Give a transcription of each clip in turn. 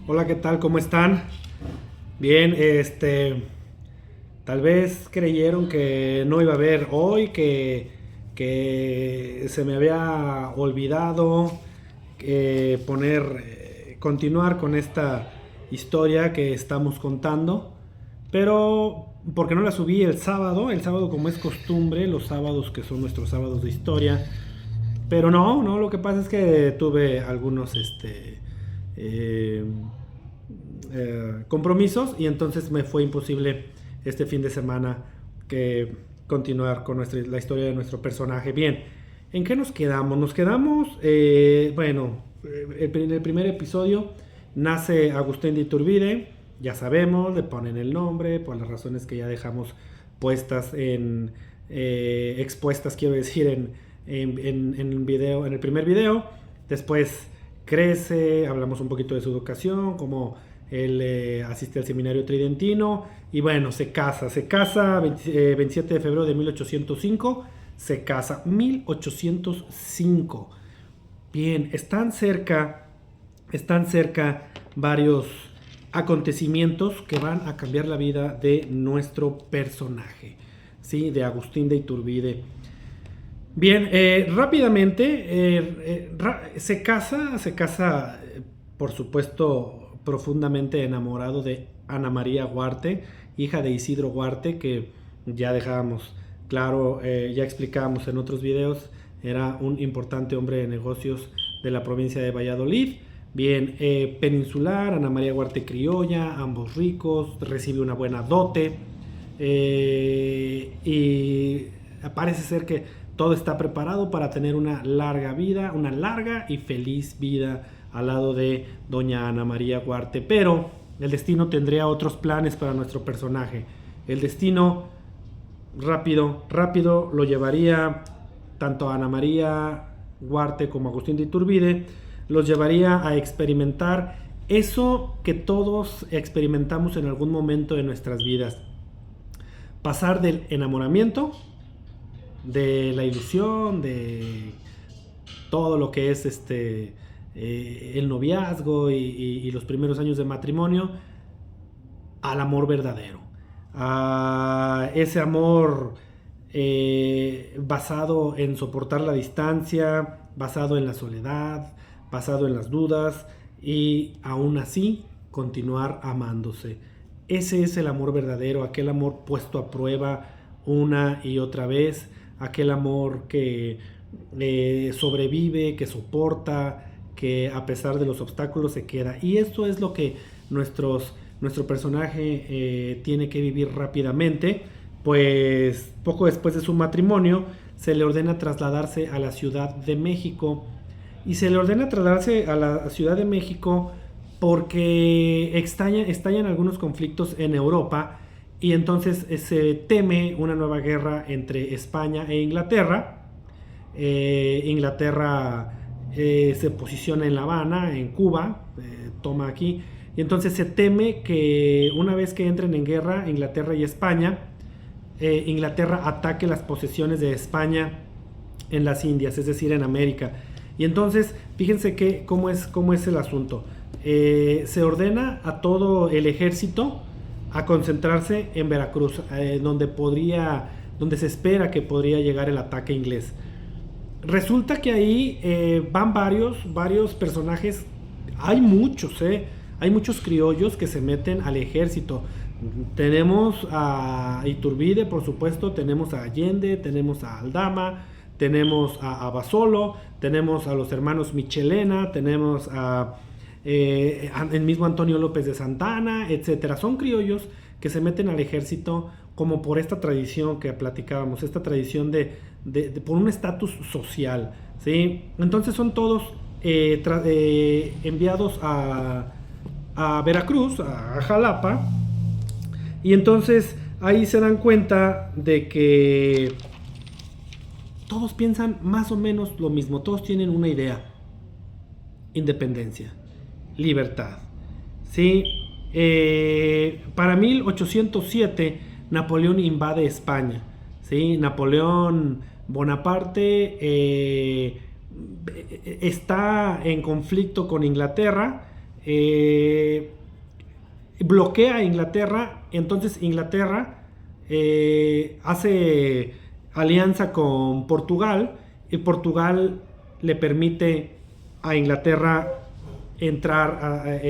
Hola, ¿qué tal? ¿Cómo están? Bien, tal vez creyeron que no iba a haber hoy, que se me había olvidado continuar con esta historia que estamos contando, pero porque no la subí el sábado como es costumbre, los sábados que son nuestros sábados de historia, pero no, lo que pasa es que tuve algunos, eh, compromisos y entonces me fue imposible este fin de semana que continuar con la historia de nuestro personaje. Bien, ¿en qué nos quedamos? Nos quedamos, en el primer episodio nace Agustín de Iturbide, ya sabemos, le ponen el nombre por las razones que ya dejamos puestas expuestas, quiero decir, en el primer video. Después crece, hablamos un poquito de su educación, cómo él asiste al seminario tridentino y bueno, se casa 27 de febrero de 1805, se casa 1805. Bien, están cerca varios acontecimientos que van a cambiar la vida de nuestro personaje, ¿sí? De Agustín de Iturbide. Bien, rápidamente se casa, por supuesto, profundamente enamorado de Ana María Huarte, hija de Isidro Huarte, que ya dejábamos claro, ya explicábamos en otros videos, era un importante hombre de negocios de la provincia de Valladolid. Bien, peninsular, Ana María Huarte criolla, ambos ricos, recibe una buena dote, y parece ser que todo está preparado para tener una larga vida, una larga y feliz vida al lado de doña Ana María Huarte. Pero el destino tendría otros planes para nuestro personaje. El destino rápido lo llevaría tanto a Ana María Huarte como a Agustín de Iturbide, los llevaría a experimentar eso que todos experimentamos en algún momento de nuestras vidas. Pasar del enamoramiento, de la ilusión, de todo lo que es el noviazgo y los primeros años de matrimonio, al amor verdadero. A ese amor basado en soportar la distancia, basado en la soledad, basado en las dudas y aún así continuar amándose. Ese es el amor verdadero, aquel amor puesto a prueba una y otra vez, aquel amor que sobrevive, que soporta, que a pesar de los obstáculos se queda. Y esto es lo que nuestro personaje tiene que vivir rápidamente, pues poco después de su matrimonio se le ordena trasladarse a la Ciudad de México. Y se le ordena trasladarse a la Ciudad de México porque estallan algunos conflictos en Europa y entonces se teme una nueva guerra entre España e Inglaterra. Inglaterra se posiciona en La Habana, en Cuba, toma aquí, y entonces se teme que una vez que entren en guerra Inglaterra y España, Inglaterra ataque las posesiones de España en las Indias, es decir, en América. Y entonces, fíjense cómo es el asunto. Se ordena a todo el ejército a concentrarse en Veracruz, donde se espera que podría llegar el ataque inglés. Resulta que ahí van varios personajes, hay muchos criollos que se meten al ejército. Tenemos a Iturbide, por supuesto, tenemos a Allende, tenemos a Aldama, tenemos a Basolo, tenemos a los hermanos Michelena, tenemos a el mismo Antonio López de Santana, etcétera. Son criollos que se meten al ejército como por esta tradición que platicábamos, esta tradición por un estatus social, ¿sí? Entonces son todos enviados a Veracruz, a Jalapa, y entonces ahí se dan cuenta de que todos piensan más o menos lo mismo, todos tienen una idea: independencia, libertad, ¿sí? Para 1807 Napoleón invade España, ¿sí? Napoleón Bonaparte está en conflicto con Inglaterra, bloquea a Inglaterra. Entonces Inglaterra hace alianza con Portugal, y Portugal le permite a Inglaterra entrar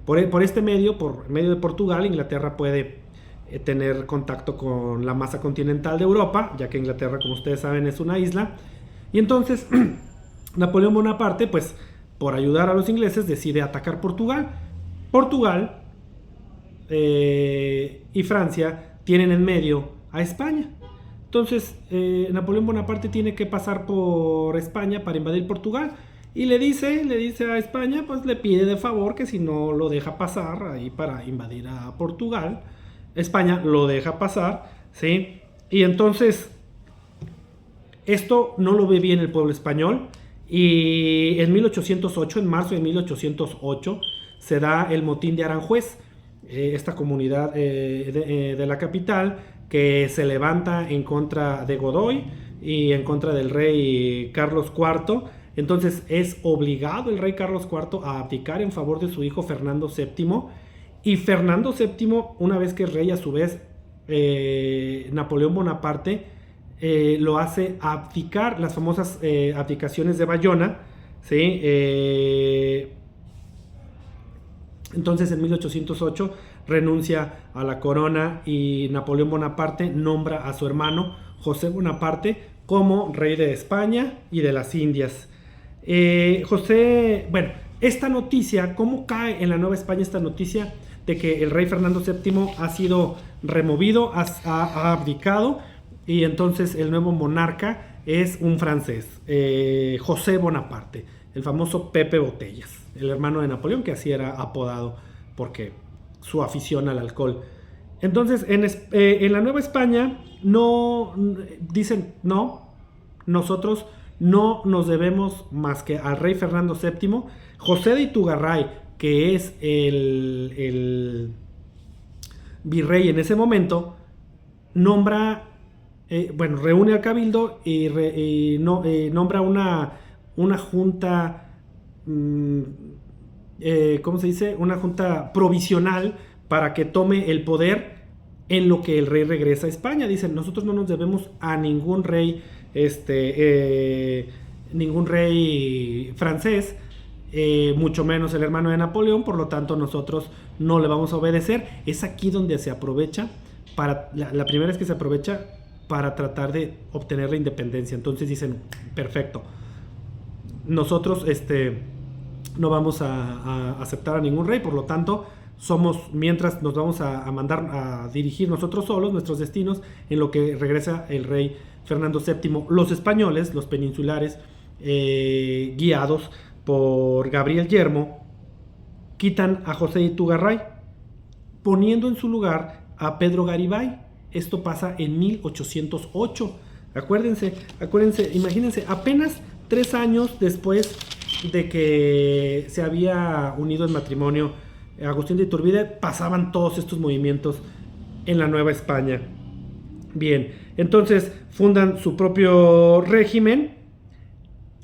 por este medio, por medio de Portugal. Inglaterra puede tener contacto con la masa continental de Europa, ya que Inglaterra, como ustedes saben, es una isla. Y entonces Napoleón Bonaparte, pues por ayudar a los ingleses, decide atacar Portugal. Portugal y Francia tienen en medio a España. Entonces Napoleón Bonaparte tiene que pasar por España para invadir Portugal, y le dice a España, pues le pide de favor que si no lo deja pasar ahí para invadir a Portugal. España lo deja pasar, ¿sí? Y entonces esto no lo ve bien el pueblo español, y en 1808, en marzo de 1808, se da el motín de Aranjuez, esta comunidad de la capital, que se levanta en contra de Godoy y en contra del rey Carlos IV. Entonces es obligado el rey Carlos IV a abdicar en favor de su hijo Fernando VII. Y Fernando VII, una vez que es rey, a su vez Napoleón Bonaparte lo hace abdicar, las famosas abdicaciones de Bayona, ¿sí? Entonces en 1808 renuncia a la corona, y Napoleón Bonaparte nombra a su hermano José Bonaparte como rey de España y de las Indias. Esta noticia, ¿cómo cae en la Nueva España esta noticia de que el rey Fernando VII ha sido removido, ha abdicado, y entonces el nuevo monarca es un francés, José Bonaparte, el famoso Pepe Botellas, el hermano de Napoleón, que así era apodado porque su afición al alcohol? Entonces en la Nueva España dicen, no, nosotros no nos debemos más que al rey Fernando VII. José de Itugarray, que es el virrey en ese momento, reúne al cabildo y nombra una junta, ¿cómo se dice? Una junta provisional para que tome el poder en lo que el rey regresa a España. Dicen, nosotros no nos debemos a ningún rey francés, mucho menos el hermano de Napoleón, por lo tanto nosotros no le vamos a obedecer. Es aquí donde se aprovecha, la primera vez que se aprovecha para tratar de obtener la independencia. Entonces dicen, perfecto, nosotros no vamos a aceptar a ningún rey, por lo tanto mientras nos vamos a mandar a dirigir nosotros solos nuestros destinos en lo que regresa el rey Fernando VII. Los españoles, los peninsulares, guiados por Gabriel Yermo, quitan a José de Itugarray, poniendo en su lugar a Pedro Garibay. Esto pasa en 1808. Acuérdense, imagínense, apenas 3 años después de que se había unido en matrimonio Agustín de Iturbide, pasaban todos estos movimientos en la Nueva España. Bien, entonces fundan su propio régimen.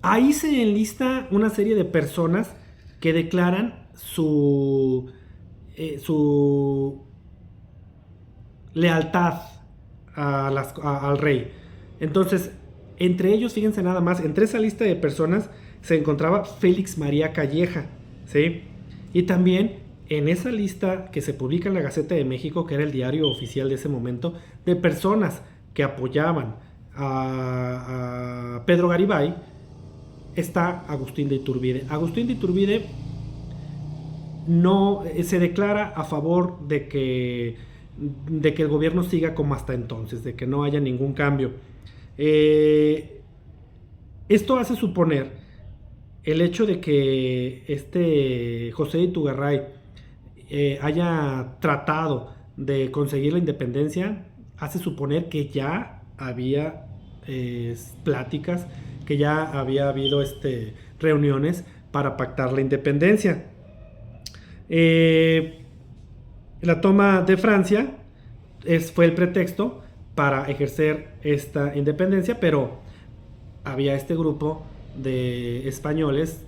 Ahí se enlista una serie de personas que declaran su lealtad al rey. Entonces, entre ellos, fíjense nada más, entre esa lista de personas se encontraba Félix María Calleja, ¿sí? Y también en esa lista que se publica en la Gaceta de México, que era el diario oficial de ese momento, de personas que apoyaban a Pedro Garibay, está Agustín de Iturbide. Agustín de Iturbide no se declara a favor de que el gobierno siga como hasta entonces, de que no haya ningún cambio. Esto hace suponer el hecho de que José de Itugarray haya tratado de conseguir la independencia, hace suponer que ya había pláticas, que ya había habido reuniones para pactar la independencia. La toma de Francia fue el pretexto para ejercer esta independencia, pero había este grupo de españoles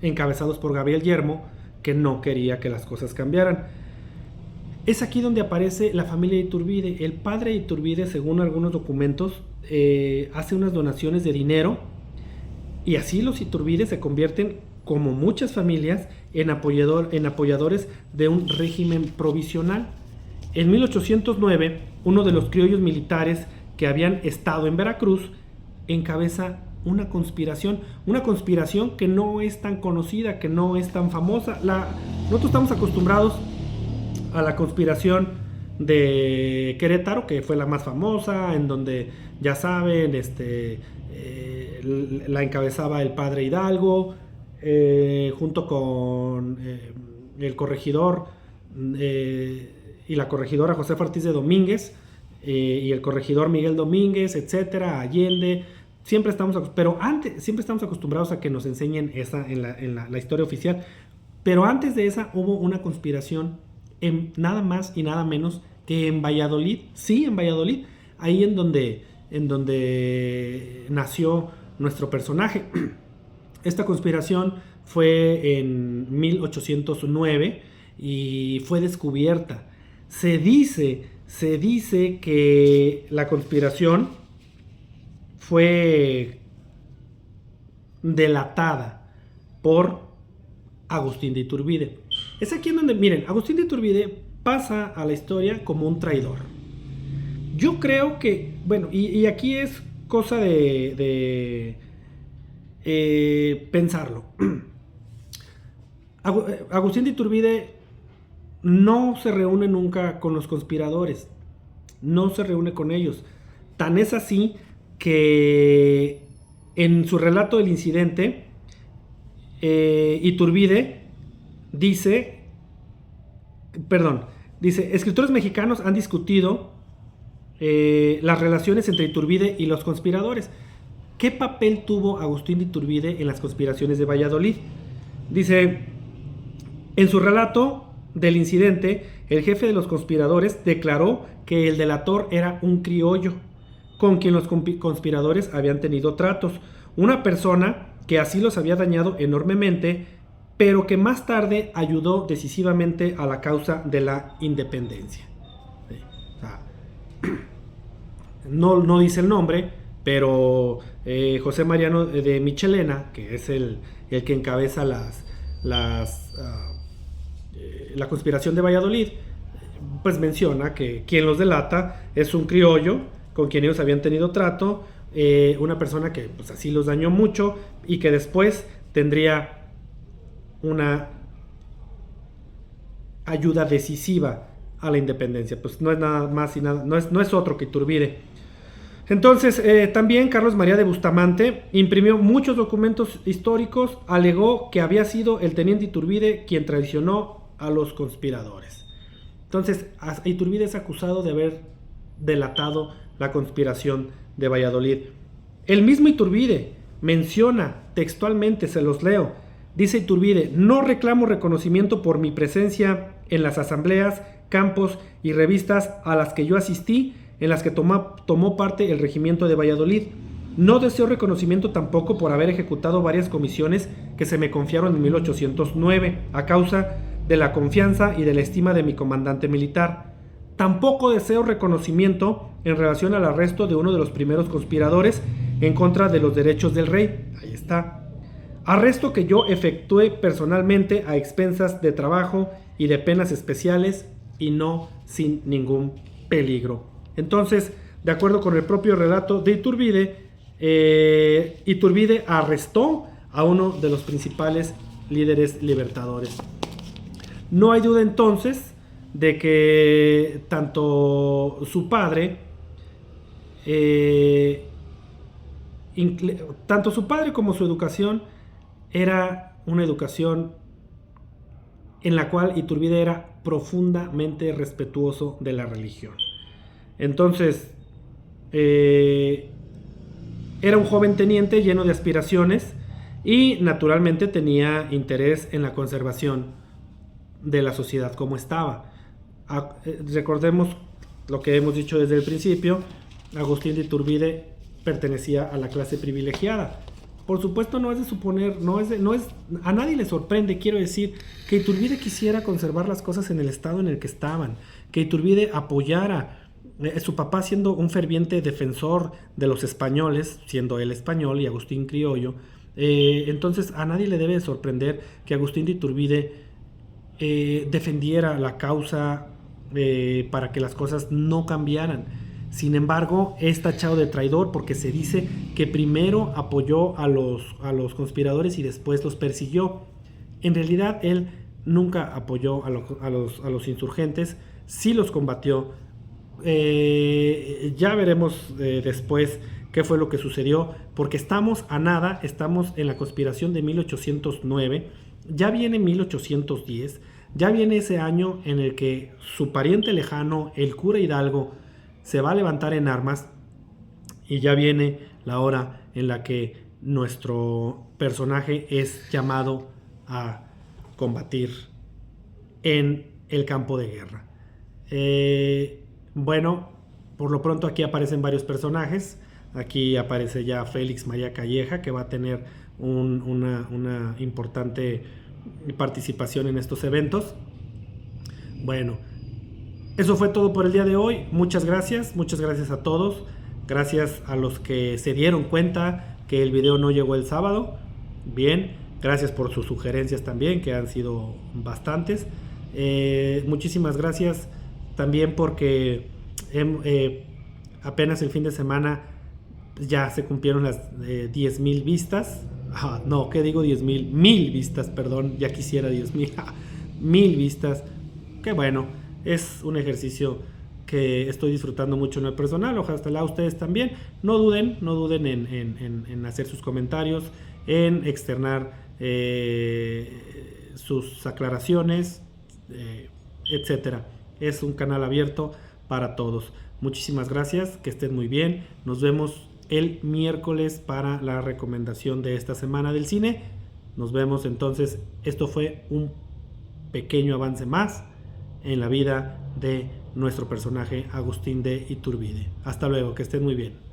encabezados por Gabriel Yermo, que no quería que las cosas cambiaran. Es aquí donde aparece la familia Iturbide. El padre Iturbide, según algunos documentos, hace unas donaciones de dinero, y así los Iturbide se convierten, como muchas familias, en apoyadores de un régimen provisional. En 1809, uno de los criollos militares que habían estado en Veracruz encabeza una conspiración que no es tan conocida, que no es tan famosa. Nosotros estamos acostumbrados a la conspiración de Querétaro, que fue la más famosa, en donde, ya saben, la encabezaba el padre Hidalgo, junto con el corregidor y la corregidora Josefa Ortiz de Domínguez, y el corregidor Miguel Domínguez, etcétera, Allende. Siempre estamos acostumbrados a que nos enseñen esa en la historia oficial. Pero antes de esa hubo una conspiración en nada más y nada menos que en Valladolid. Sí, en Valladolid, ahí en donde nació nuestro personaje. Esta conspiración fue en 1809 y fue descubierta. Se dice que la conspiración fue delatada por Agustín de Iturbide. Es aquí en donde, miren, Agustín de Iturbide pasa a la historia como un traidor. Yo creo que, bueno, y aquí es cosa de pensarlo. Agustín de Iturbide no se reúne nunca con los conspiradores, no se reúne con ellos. Tan es así que en su relato del incidente, Iturbide dice, escritores mexicanos han discutido las relaciones entre Iturbide y los conspiradores. ¿Qué papel tuvo Agustín de Iturbide en las conspiraciones de Valladolid? Dice, en su relato del incidente, el jefe de los conspiradores declaró que el delator era un criollo con quien los conspiradores habían tenido tratos, una persona que así los había dañado enormemente, pero que más tarde ayudó decisivamente a la causa de la independencia. O sea, no dice el nombre, pero José Mariano de Michelena, que es el que encabeza la conspiración de Valladolid, pues menciona que quien los delata es un criollo con quien ellos habían tenido trato, una persona que pues así los dañó mucho y que después tendría una ayuda decisiva a la independencia. Pues no es nada más y nada, no es otro que Iturbide. Entonces, también Carlos María de Bustamante imprimió muchos documentos históricos, alegó que había sido el teniente Iturbide quien traicionó a los conspiradores. Entonces, Iturbide es acusado de haber delatado la conspiración de Valladolid. El mismo Iturbide menciona textualmente, se los leo, dice Iturbide: no reclamo reconocimiento por mi presencia en las asambleas, campos y revistas a las que yo asistí, en las que tomó parte el regimiento de Valladolid. No deseo reconocimiento tampoco por haber ejecutado varias comisiones que se me confiaron en 1809 a causa de la confianza y de la estima de mi comandante militar. Tampoco deseo reconocimiento en relación al arresto de uno de los primeros conspiradores en contra de los derechos del rey. Ahí está. Arresto que yo efectué personalmente a expensas de trabajo y de penas especiales y no sin ningún peligro. Entonces, de acuerdo con el propio relato de Iturbide, Iturbide arrestó a uno de los principales líderes libertadores. No hay duda entonces de que tanto su padre como su educación era una educación en la cual Iturbide era profundamente respetuoso de la religión. Entonces, era un joven teniente lleno de aspiraciones y naturalmente tenía interés en la conservación de la sociedad como estaba. Recordemos lo que hemos dicho desde el principio: Agustín de Iturbide pertenecía a la clase privilegiada. Por supuesto no es de suponer, a nadie le sorprende, quiero decir, que Iturbide quisiera conservar las cosas en el estado en el que estaban, que Iturbide apoyara, su papá siendo un ferviente defensor de los españoles, siendo él español y Agustín criollo, entonces a nadie le debe sorprender que Agustín de Iturbide defendiera la causa para que las cosas no cambiaran. Sin embargo, es tachado de traidor porque se dice que primero apoyó a los conspiradores y después los persiguió. En realidad, él nunca apoyó a los insurgentes, sí los combatió. Ya veremos después qué fue lo que sucedió, porque estamos a nada, estamos en la conspiración de 1809, ya viene 1810, ya viene ese año en el que su pariente lejano, el cura Hidalgo, se va a levantar en armas, y ya viene la hora en la que nuestro personaje es llamado a combatir en el campo de guerra. Bueno, por lo pronto aquí aparecen varios personajes. Aquí aparece ya Félix María Calleja, que va a tener una importante participación en estos eventos. Bueno, eso fue todo por el día de hoy. Muchas gracias a todos. Gracias a los que se dieron cuenta que el video no llegó el sábado. Bien, gracias por sus sugerencias también, que han sido bastantes. Muchísimas gracias también porque apenas el fin de semana ya se cumplieron las 10,000 vistas. No, ¿qué digo 10,000? 1,000 vistas, perdón, ya quisiera 10,000. 1,000 vistas. Qué bueno, es un ejercicio que estoy disfrutando mucho en el personal. Ojalá ustedes también. No duden en hacer sus comentarios, en externar sus aclaraciones, etcétera. Es un canal abierto para todos. Muchísimas gracias, que estén muy bien. Nos vemos el miércoles para la recomendación de esta semana del cine. Nos vemos entonces. Esto fue un pequeño avance más en la vida de nuestro personaje Agustín de Iturbide. Hasta luego, que estén muy bien.